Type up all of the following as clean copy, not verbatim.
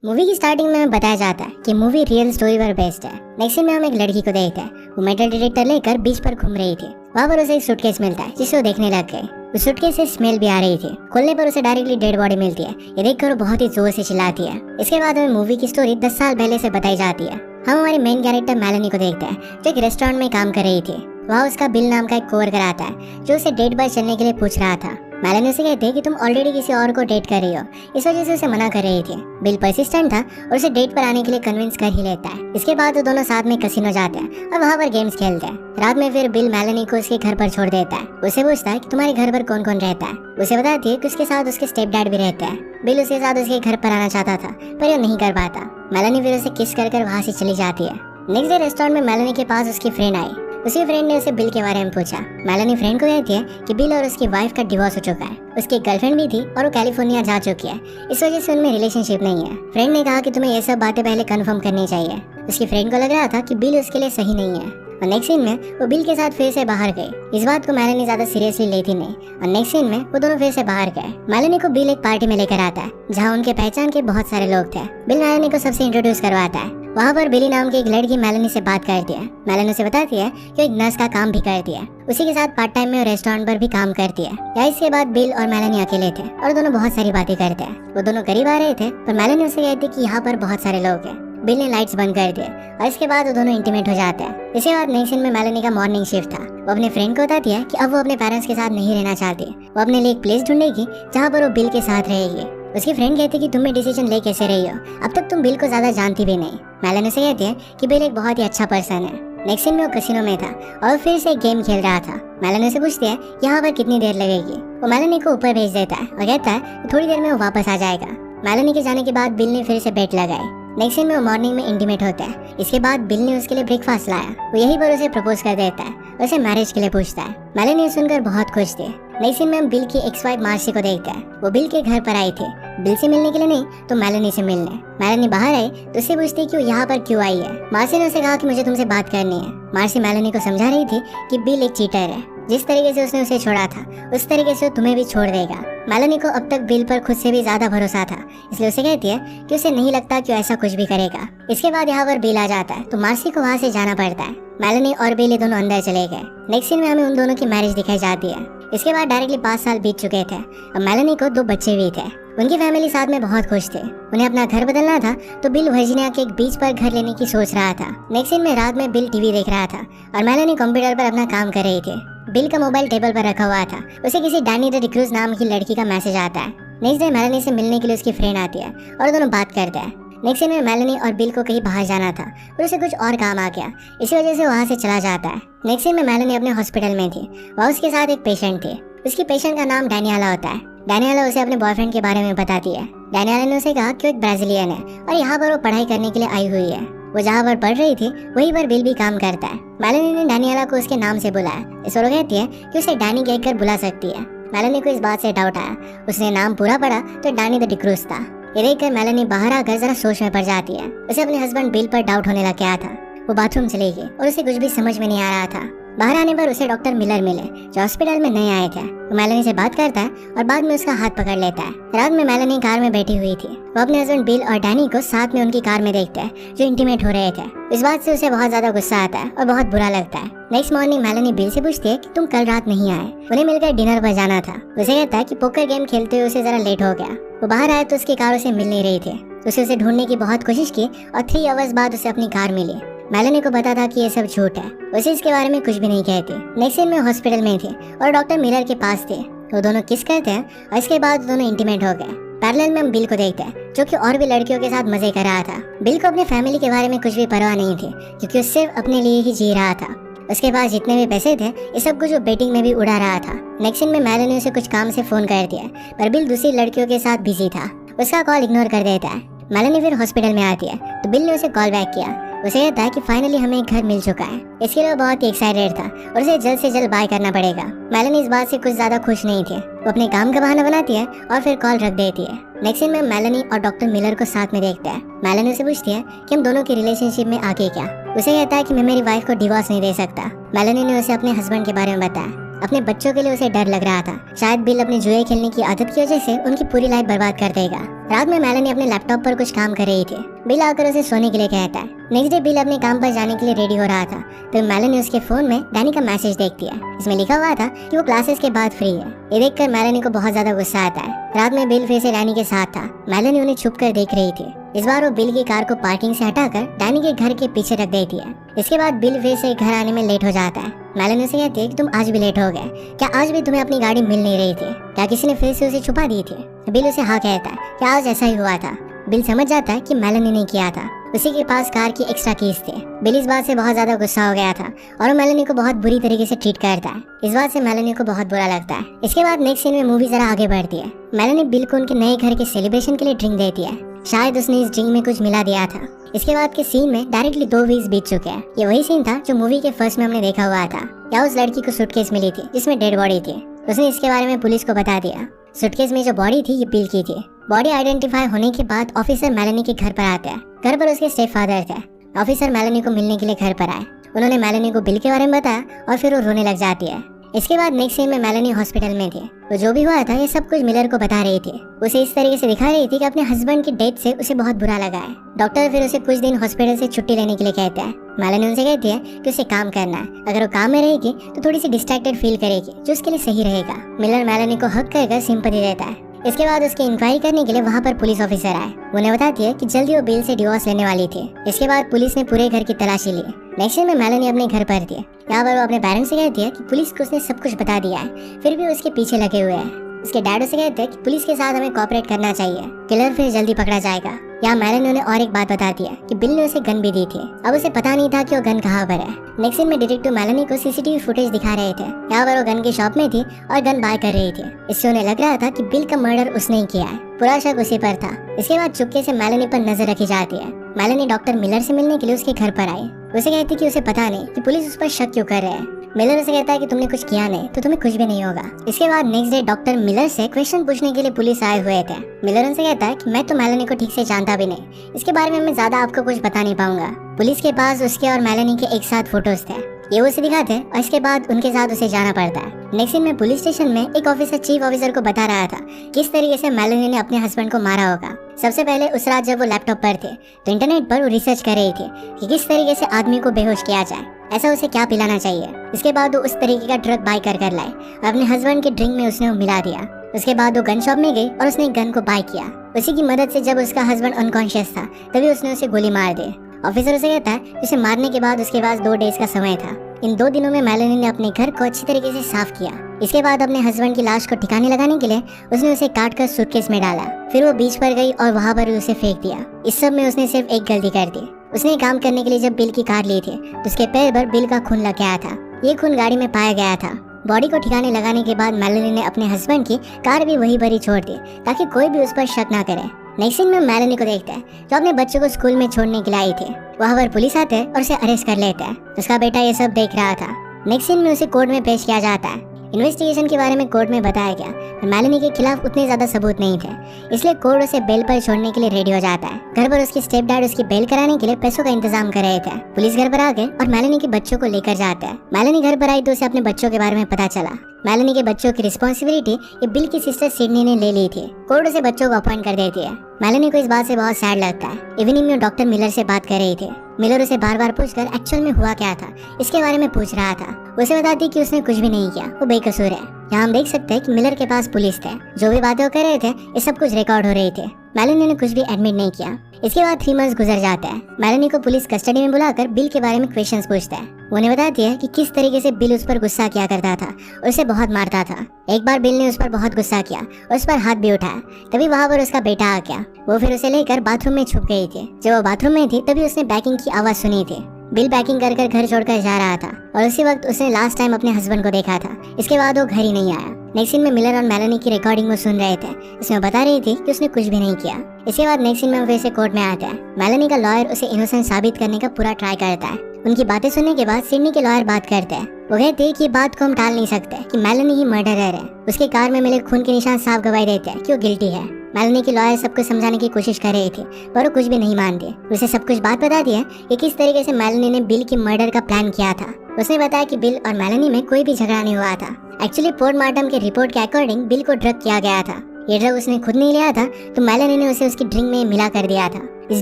Movie की starting में हमें बताया जाता है कि मूवी रियल स्टोरी पर बेस्ड है। नेक्स्ट सीन में हम एक लड़की को देखते हैं। वो मेटल डिटेक्टर लेकर बीच पर घूम रही थी। वहाँ पर उसे एक सूटकेस मिलता है जिसे वो देखने लग गई। उस सूटकेस से स्मेल भी आ रही थी। खोलने पर उसे डायरेक्टली डेड बॉडी मिलती है। ये देखकर वो बहुत ही जोर से चिल्लाती है। इसके बाद हमें मूवी की स्टोरी 10 साल पहले से बताई जाती है। हम हमारी मेन कैरेक्टर मेलेनी को देखते हैं जो एक रेस्टोरेंट में काम कर रही थी। वहाँ उसका बिल नाम का एक कोवर्कर आता है जो उसे डेट बाय चलने के लिए पूछ रहा था। मेलेनी उसे कहती है कि तुम ऑलरेडी किसी और को डेट कर रही हो, इस वजह से उसे मना कर रही थी। बिल परसिस्टेंट था और उसे डेट पर आने के लिए कन्विंस कर ही लेता है। इसके बाद वो दोनों साथ में कैसीनो जाते हैं और वहाँ पर गेम्स खेलते हैं। रात में फिर बिल मेलेनी को उसके घर पर छोड़ देता है। उसे पूछता है कि तुम्हारे घर पर कौन कौन रहता है। उसे बताती है कि उसके साथ उसके स्टेप डैड भी रहते हैं। बिल उसके साथ उसके घर पर आना चाहता था पर वो नहीं कर पाता। मेलेनी फिर उसे किस कर वहाँ से चली जाती है। नेक्स्ट डे रेस्टोरेंट में मेलेनी के पास उसकी फ्रेंड आई। उसकी फ्रेंड ने उसे बिल के बारे में पूछा। मेलेनी फ्रेंड को कहती है कि बिल और उसकी वाइफ का डिवोर्स हो चुका है। उसकी गर्लफ्रेंड भी थी और वो कैलिफोर्निया जा चुकी है, इस वजह से उनमें रिलेशनशिप नहीं है। फ्रेंड ने कहा कि तुम्हें ये सब बातें पहले कंफर्म करनी चाहिए। उसकी फ्रेंड को लग रहा था कि बिल उसके लिए सही नहीं है और नेक्स्ट सीन में वो बिल के साथ फिर से बाहर गई। इस बात को मेलेनी ज्यादा सीरियसली लेती नहीं और नेक्स्ट सीन में वो दोनों फिर से बाहर गए। मेलेनी को बिल एक पार्टी में लेकर आता है जहाँ उनके पहचान के बहुत सारे लोग थे। बिल मेलेनी को सबसे इंट्रोड्यूस करवाता है। वहाँ पर बिली नाम की एक लड़की मेलेनी से बात करती है। मेलेनी उसे बताती है कि एक नर्स का काम भी करती है। उसी के साथ पार्ट टाइम में वो रेस्टोरेंट पर भी काम करती है। या इसके बाद बिल और मेलेनी अकेले थे और दोनों बहुत सारी बातें करते हैं। वो दोनों करीब आ रहे थे पर मेलेनी उसे कहती कि यहाँ पर बहुत सारे लोग हैं। बिल ने लाइट्स बंद कर दिए और इसके बाद वो दोनों इंटीमेट हो जाते हैं। इसके बाद नेक्स्ट सीन में मेलेनी का मॉर्निंग शिफ्ट था। वो अपने फ्रेंड को बताती है कि अब वो अपने पेरेंट्स के साथ नहीं रहना चाहती। वो अपने लिए एक प्लेस ढूंढेगी जहाँ पर वो बिल के साथ रहेगी। उसकी फ्रेंड कहती है कि तुम डिसीजन ले कैसे रही हो, अब तक तुम बिल को ज्यादा जानती भी नहीं। मेलेनी से कहती है कि बिल एक बहुत ही अच्छा पर्सन है। नेक्स्ट सीन में वो कैसीनो में था और फिर से गेम खेल रहा था। मेलेनी से पूछती है यहाँ पर कितनी देर लगेगी। वो मेलेनी को ऊपर भेज देता है और कहता है कि थोड़ी देर में वो वापस आ जाएगा। मेलेनी के जाने के बाद बिल ने फिर से बेट लगाई। नेक्स्ट सीन में वो मॉर्निंग में इंटीमेट होता है। इसके बाद बिल ने उसके लिए ब्रेकफास्ट लाया। वो यही पर उसे प्रपोज कर देता है, उसे मैरिज के लिए पूछता है। मेलेनी सुनकर बहुत खुश थी। नेक्स्ट सीन में हम बिल की एक्स वाइफ मार्सी को देखते हैं। वो बिल के घर पर आई थी, बिल से मिलने के लिए नहीं तो मेलेनी से मिलने। मेलेनी बाहर आई तो उससे पूछती कि वो यहाँ पर क्यों आई है। मार्सी ने उसे कहा कि मुझे तुमसे बात करनी है। मार्सी मेलेनी को समझा रही थी कि बिल एक चीटर है। जिस तरीके से उसने उसे छोड़ा था उस तरीके से वो तुम्हें भी छोड़ देगा। मेलेनी को अब तक बिल पर खुद से भी ज्यादा भरोसा था, इसलिए उसे कहती है कि उसे नहीं लगता कि वो ऐसा कुछ भी करेगा। इसके बाद यहाँ पर बिल आ जाता है तो मार्सी को वहाँ से जाना पड़ता है। मेलेनी और बिल दोनों अंदर चले गए। नेक्स्ट सीन में हमें उन दोनों की मैरिज दिखाई जाती है। इसके बाद डायरेक्टली 5 साल बीत चुके थे और मेलेनी को 2 बच्चे भी थे। उनकी फैमिली साथ में बहुत खुश थे। उन्हें अपना घर बदलना था तो बिल वर्जीनिया के एक बीच पर घर लेने की सोच रहा था। नेक्स्ट सीन में रात में बिल टीवी देख रहा था और मेलेनी कंप्यूटर पर अपना काम कर रही थी। बिल का मोबाइल टेबल पर रखा हुआ था। उसे किसी डैनी द डिक्रूज नाम की लड़की का मैसेज आता है। नेक्स्ट डे मेलेनी से मिलने के लिए उसकी फ्रेंड आती है और दोनों बात करते हैं। नेक्स्ट सीन में मेलेनी और बिल को कहीं बाहर जाना था और उसे कुछ और काम आ गया, इसी वजह से वहाँ से चला जाता है। नेक्स्ट सीन में मेलेनी अपने हॉस्पिटल में थी। वहाँ उसके साथ एक पेशेंट थी। उसकी पेशेंट का नाम डैनियाला होता है। डैनियाला उसे अपने बॉयफ्रेंड के बारे में बताती है। डैनियाला ने उसे कहा कि वो एक ब्राजीलियन है और यहाँ पर वो पढ़ाई करने के लिए आई हुई है। वो जहाँ पर पढ़ रही थी वहीं पर बिल भी काम करता है। मेलेनी ने डैनियाला को उसके नाम से बुलाया। इस और कहती है कि उसे डैनी कहकर बुला सकती है। मेलेनी को इस बात से डाउट आया। उसने नाम पूरा पढ़ा तो डैनी द डिक्रूज था। ये देखकर मेलेनी बाहर आकर जरा सोच में पड़ जाती है। उसे अपने हस्बैंड बिल पर डाउट होने लग गया था। वो बाथरूम चली गई और उसे कुछ भी समझ में नहीं आ रहा था। बाहर आने पर उसे डॉक्टर मिलर मिले जो हॉस्पिटल में नए आए थे। वो मेलेनी से बात करता है और बाद में उसका हाथ पकड़ लेता है। रात में मेलेनी कार में बैठी हुई थी। वो अपने हस्बैंड बिल और डैनी को साथ में उनकी कार में देखते हैं जो इंटीमेट हो रहे थे। इस बात से उसे बहुत ज्यादा गुस्सा आता है और बहुत बुरा लगता है। नेक्स्ट मॉर्निंग मेलेनी बिल से पूछती है कि तुम कल रात नहीं आए। उन्हें मिलकर डिनर पर जाना था। उसे कहता है कि पोकर गेम खेलते हुए उसे जरा लेट हो गया। वो बाहर आए तो उसकी कार उसे मिल नहीं रही थी। उसे ढूंढने की बहुत कोशिश की और 3 आवर्स बाद उसे अपनी कार मिली। मेलेनी को पता था कि ये सब झूठ है। उसे इसके बारे में कुछ भी नहीं कहती। नेक्स्ट सीन में हॉस्पिटल में थी और डॉक्टर मिलर के पास थे। वो दोनों किस करते हैं और इसके बाद दोनों इंटीमेट हो गए। पैरेलल में हम बिल को देखते हैं जो कि और भी लड़कियों के साथ मजे कर रहा था। बिल को अपने फैमिली के बारे में कुछ भी परवाह नहीं थी क्योंकि वो सिर्फ अपने लिए ही जी रहा था। उसके पास जितने भी पैसे थे ये सब कुछ वो बेटिंग में भी उड़ा रहा था। नेक्स्ट सीन में मेलेनी उसे कुछ काम से फोन कर दिया पर बिल दूसरी लड़कियों के साथ बिजी था। उसका कॉल इग्नोर कर देता है। मेलेनी फिर हॉस्पिटल में आती है तो बिल ने उसे कॉल बैक किया। उसे कहता है कि फाइनली हमें एक घर मिल चुका है। इसके लिए वो बहुत ही एक्साइटेड था और उसे जल्द से जल्द बाय करना पड़ेगा। मेलेनी इस बात से कुछ ज्यादा खुश नहीं थी। वो अपने काम का बहाना बनाती है और फिर कॉल रख देती है। नेक्स्ट सीन में मेलेनी और डॉक्टर मिलर को साथ में देखते हैं। मेलेनी से पूछती है कि हम दोनों की रिलेशनशिप में आगे क्या। उसे कहता है कि मैं मेरी वाइफ को डिवोर्स नहीं दे सकता। मेलेनी ने उसे अपने हस्बैंड के बारे में बताया। अपने बच्चों के लिए उसे डर लग रहा था, शायद बिल अपने जुए खेलने की आदत की वजह से उनकी पूरी लाइफ बर्बाद कर देगा। रात में मेलेनी अपने लैपटॉप पर कुछ काम कर रही थी। बिल आकर उसे सोने के लिए कहता है। नेक्स्ट डे बिल अपने काम पर जाने के लिए रेडी हो रहा था तो मेलेनी उसके फोन में डैनी का मैसेज देखती है। इसमें लिखा हुआ था कि वो क्लासेस के बाद फ्री है। ये देखकर मेलेनी को बहुत ज्यादा गुस्सा आता है। रात में बिल फिर से डैनी के साथ था। मेलेनी उन्हें छुप कर देख रही थी। इस बार वो बिल की कार को पार्किंग से हटाकर डैनी के घर के पीछे रख देती है। इसके बाद बिल फिर से घर आने में लेट हो जाता है। मेलेनी उसे कहती है कि तुम आज भी लेट हो गए, क्या आज भी तुम्हें अपनी गाड़ी मिल नहीं रही थी, क्या किसी ने फिर से उसे छुपा दी थी? बिल उसे हाँ कहता है कि आज ऐसा ही हुआ था। बिल समझ जाता है कि मेलेनी ने किया था, उसी के पास कार की एक्स्ट्रा कीज थे। बिल इस बात से बहुत ज्यादा गुस्सा हो गया था और वो मेलेनी को बहुत बुरी तरीके से ट्रीट करता है। इस बात से मेलेनी को बहुत बुरा लगता है। इसके बाद नेक्स्ट सीन में मूवी जरा आगे बढ़ती है। मेलेनी बिल को उनके नए घर के सेलिब्रेशन के लिए ड्रिंक देती है। शायद उसने इस ड्रिंक में कुछ मिला दिया था। इसके बाद के सीन में डायरेक्टली 2 वीक्स बीत चुके हैं। ये वही सीन था जो मूवी के फर्स्ट में हमने देखा हुआ था। या उस लड़की को सूटकेस मिली थी जिसमें डेड बॉडी थी। उसने इसके बारे में पुलिस को बता दिया। सूटकेस में जो बॉडी थी ये बिल की थी। बॉडी आइडेंटिफाई होने के बाद ऑफिसर मेलेनी के घर पर आते हैं। घर पर उसके स्टेप फादर थे। ऑफिसर मेलेनी को मिलने के लिए घर पर आए। उन्होंने मेलेनी को बिल के बारे में बताया और फिर वो रोने लग जाती है। इसके बाद नेक्स्ट सीन में मेलेनी हॉस्पिटल में थी। वो जो भी हुआ था ये सब कुछ मिलर को बता रही थी। उसे इस तरीके से दिखा रही थी कि अपने हस्बैंड की डेथ से उसे बहुत बुरा लगा है। डॉक्टर फिर उसे कुछ दिन हॉस्पिटल से छुट्टी लेने के लिए कहते हैं। मेलेनी उनसे कहती है कि उसे काम करना है। अगर वो काम में रहेगी तो थोड़ी सी डिस्ट्रैक्टेड फील करेगी जो उसके लिए सही रहेगा। मिलर मेलेनी को हक कर सिंपैथी देता है। इसके बाद उसकी इंक्वायरी करने के लिए वहाँ पर पुलिस ऑफिसर आए। उन्हें बताती है कि जल्दी वो बिल से डिवोर्स लेने वाली थी। इसके बाद पुलिस ने पूरे घर की तलाशी ली। नेक्स्ट में मेलेनी अपने घर पर थी। यहाँ पर वो अपने पेरेंट्स से कहती है कि पुलिस को उसने सब कुछ बता दिया है, फिर भी उसके पीछे लगे हुए हैं। उसके डैड से कहते हैं कि पुलिस के साथ हमें कोऑपरेट करना चाहिए, किलर फिर जल्दी पकड़ा जाएगा। यहाँ मेलेनी उन्हें और एक बात बताती है कि बिल ने उसे गन भी दी थी। अब उसे पता नहीं था कि वो गन कहाँ पर है। नेक्स्ट सीन में डिटेक्टिव मेलेनी को सीसीटीवी फुटेज दिखा रहे थे। यहाँ पर वो गन की शॉप में थी और गन बाय कर रही थी। इससे उन्हें लग रहा था कि बिल का मर्डर उसने ही किया है। पूरा शक उसी पर था। इसके बाद चुपके से मेलेनी पर नजर रखी जाती है। मेलेनी डॉक्टर मिलर से मिलने के लिए उसके घर पर आई। उसे कहती कि उसे पता नहीं कि पुलिस उस पर शक क्यों कर रहे हैं। मिलर उसे कहता है कि तुमने कुछ किया नहीं तो तुम्हें कुछ भी नहीं होगा। इसके बाद नेक्स्ट डे डॉक्टर मिलर से क्वेश्चन पूछने के लिए पुलिस आए हुए थे। मिलर उनसे कहता है कि मैं तो मेलेनी को ठीक से जानता भी नहीं, इसके बारे में मैं ज्यादा आपको कुछ बता नहीं पाऊंगा। पुलिस के पास उसके और मेलेनी के एक साथ फोटोज थे। ये उसे दिखाते और इसके बाद उनके साथ उसे जाना पड़ता है। नेक्स्ट सीन में पुलिस स्टेशन में एक ऑफिसर चीफ ऑफिसर को बता रहा था किस तरीके से मेलेनी ने अपने हस्बैंड को मारा होगा। सबसे पहले उस रात जब वो लैपटॉप पर थे तो इंटरनेट पर वो रिसर्च कर रही थी कि किस तरीके से आदमी को बेहोश किया जाए, ऐसा उसे क्या पिलाना चाहिए। इसके बाद वो उस तरीके का ड्रग बाय कर लाए और अपने हस्बैंड के ड्रिंक में उसने वो मिला दिया। उसके बाद वो गन शॉप में गई और उसने गन को बाय किया। उसी की मदद से जब उसका हस्बैंड अनकॉन्शियस था तभी उसने उसे गोली मार दी। ऑफिसर उसे कहता है उसे मारने के बाद उसके पास 2 डेज का समय था। इन 2 दिनों में मेलेनी ने अपने घर को अच्छी तरीके से साफ किया। इसके बाद अपने हस्बैंड की लाश को ठिकाने लगाने के लिए उसने उसे काट कर सूटकेस में डाला। फिर वो बीच पर गई और वहाँ पर उसे फेंक दिया। इस सब में उसने सिर्फ एक गलती कर दी। उसने काम करने के लिए जब बिल की कार ली थी तो उसके पैर पर बिल का खून लग गया था। ये खून गाड़ी में पाया गया था। बॉडी को ठिकाने लगाने के बाद मेलेनी ने अपने हस्बैंड की कार भी वहीं पर ही छोड़ दी ताकि कोई भी उस पर शक ना करे। नेक्स्ट सीन में मेलेनी को देखते हैं जो अपने बच्चों को स्कूल में छोड़ने के लिए आई थी। वहाँ पर पुलिस आते हैं और उसे अरेस्ट कर लेते हैं। उसका बेटा ये सब देख रहा था। नेक्स्ट सीन में उसे कोर्ट में पेश किया जाता है। इन्वेस्टिगेशन के बारे में कोर्ट में बताया गया और मेलेनी के खिलाफ उतने ज्यादा सबूत नहीं थे, इसलिए कोर्ट उसे बेल पर छोड़ने के लिए रेडी हो जाता है। घर पर उसके स्टेप डैड उसकी बेल कराने के लिए पैसों का इंतजाम कर रहे थे। पुलिस घर पर आ गए और मेलेनी के बच्चों को लेकर जाते हैं। मेलेनी घर पर आई तो उसे अपने बच्चों के बारे में पता चला। मेलेनी के बच्चों की रिस्पॉन्सिबिलिटी ये बिल की सिस्टर सिडनी ने ले ली थी। कोर्ट उसे बच्चों को अपॉइंट कर देती है। मेलेनी को इस बात से बहुत सैड लगता है। इवनिंग में डॉक्टर मिलर से बात कर रही थी। मिलर उसे बार बार पूछकर एक्चुअल में हुआ क्या था इसके बारे में पूछ रहा था। उसे बताती कि उसने कुछ भी नहीं किया, वो बेकसूर है। यहाँ हम देख सकते हैं कि मिलर के पास पुलिस थे। जो भी बातें वो कर रहे थे ये सब कुछ रिकॉर्ड हो रही थी। मेलेनी ने कुछ भी एडमिट नहीं किया। इसके बाद 3 मंथ्स गुजर जाते हैं। मेलेनी को पुलिस कस्टडी में बुलाकर बिल के बारे में क्वेश्चंस पूछते हैं। उन्हें बताती है कि किस तरीके से बिल उस पर गुस्सा किया करता था, उसे बहुत मारता था। एक बार बिल ने उस पर बहुत गुस्सा किया और उस पर हाथ भी उठाया। तभी वहाँ पर उसका बेटा आ गया। वो फिर उसे लेकर बाथरूम में छुप गई थी। जब वो बाथरूम में थी तभी उसने बैकिंग की आवाज सुनी थी। बिल पैकिंग कर घर छोड़कर जा रहा था और उसी वक्त उसने लास्ट टाइम अपने हस्बैंड को देखा था। इसके बाद वो घर ही नहीं आया। नेक्स्ट सीन में मिलर और मेलेनी की रिकॉर्डिंग वो सुन रहे थे। इसमें बता रही थी कि उसने कुछ भी नहीं किया। इसके बाद नेक्स्ट सीन में फिर से कोर्ट में आता है। मेलेनी का लॉयर उसे इनोसेंट साबित करने का पूरा ट्राई करता है। उनकी बातें सुनने के बाद सिडनी के लॉयर बात करते हैं। वो कहते हैं कि बात को हम टाल नहीं सकते कि मेलेनी ही मर्डरर है। उसके कार में मिले खून के निशान साफ गवाही देते हैं कि वो गिल्टी है। मेलेनी की लॉयर सबको समझाने की कोशिश कर रही थी पर वो कुछ भी नहीं मानती। उसे सब कुछ बात बता दी है कि किस तरीके से मेलेनी ने बिल की मर्डर का प्लान किया था। उसने बताया कि बिल और मेलेनी में कोई भी झगड़ा नहीं हुआ था। एक्चुअली पोस्टमार्टम के रिपोर्ट के अकॉर्डिंग बिल को ड्रग किया गया था। ये ड्रग उसने खुद नहीं लिया था, तो मेलेनी ने उसे उसकी ड्रिंक में मिला कर दिया था। इस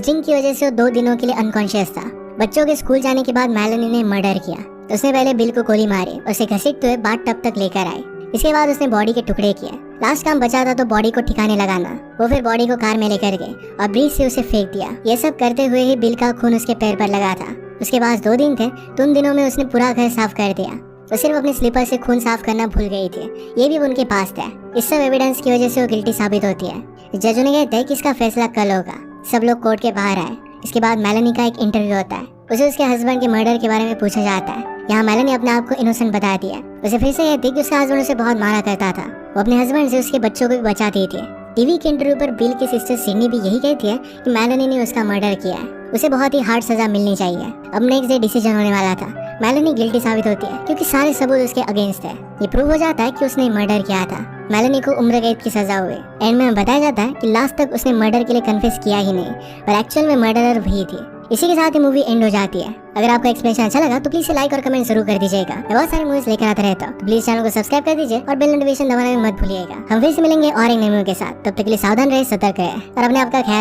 ड्रिंक की वजह से वो 2 दिनों के लिए अनकॉन्शियस था। बच्चों के स्कूल जाने के बाद मेलेनी ने मर्डर किया। तो उसने पहले बिल को गोली मारी, उसे घसीटते हुए बाथ टब तक लेकर आई। इसके बाद उसने बॉडी के टुकड़े किए। लास्ट काम बचा था तो बॉडी को ठिकाने लगाना। वो फिर बॉडी को कार में लेकर गए और ब्रिज से उसे फेंक दिया। ये सब करते हुए ही बिल का खून उसके पैर पर लगा था। उसके पास 2 दिन थे, तो उन दिनों में उसने पूरा घर साफ कर दिया। तो सिर्फ अपने स्लीपर से खून साफ करना भूल गई थी। ये भी उनके पास था। इस सब एविडेंस की वजह से वो गिल्टी साबित होती है। जज उन्हें कहते हैं कि इसका फैसला कल होगा। सब लोग कोर्ट के बाहर आए। इसके बाद मेलेनी का एक इंटरव्यू होता है। उसे उसके हस्बैंड के मर्डर के बारे में पूछा जाता है। यहाँ मेलेनी अपने आप को इनोसेंट बता दिया। उसे फिर से कहती कि उसका हस्बैंड उसे बहुत मारा करता था। वो अपने हस्बैंड से उसके बच्चों को भी बचाती थी। टीवी के इंटरव्यू पर बिल की सिस्टर सिडनी भी यही कहती है कि मेलेनी ने उसका मर्डर किया है। उसे बहुत ही हार्ड सजा मिलनी चाहिए। अब नेक्स्ट डे डिसीजन होने वाला था। मेलेनी गिल्टी साबित होती है क्योंकि सारे सबूत उसके अगेंस्ट है। ये प्रूव हो जाता है कि उसने मर्डर किया था। मेलेनी को उम्र कैद की सजा हुई। एंड में बताया जाता है कि लास्ट तक उसने मर्डर के लिए कन्फेस किया ही नहीं, पर एक्चुअल में मर्डरर वही थी। इसी के साथ ही मूवी एंड हो जाती है। अगर आपको एक्सप्लेनेशन अच्छा लगा तो प्लीज लाइक और कमेंट जरूर कर दीजिएगा। मैं बहुत सारी मूवीज लेकर आता रहता हूँ, तो प्लीज चैनल को सब्सक्राइब कर दीजिए और बेल नोटिफिकेशन दबाना भी मत भूलिएगा। हम फिर से मिलेंगे और एक नई मूवी के साथ। तब तक के लिए सावधान रहे, सतर्क रहे और अपने आप का ख्याल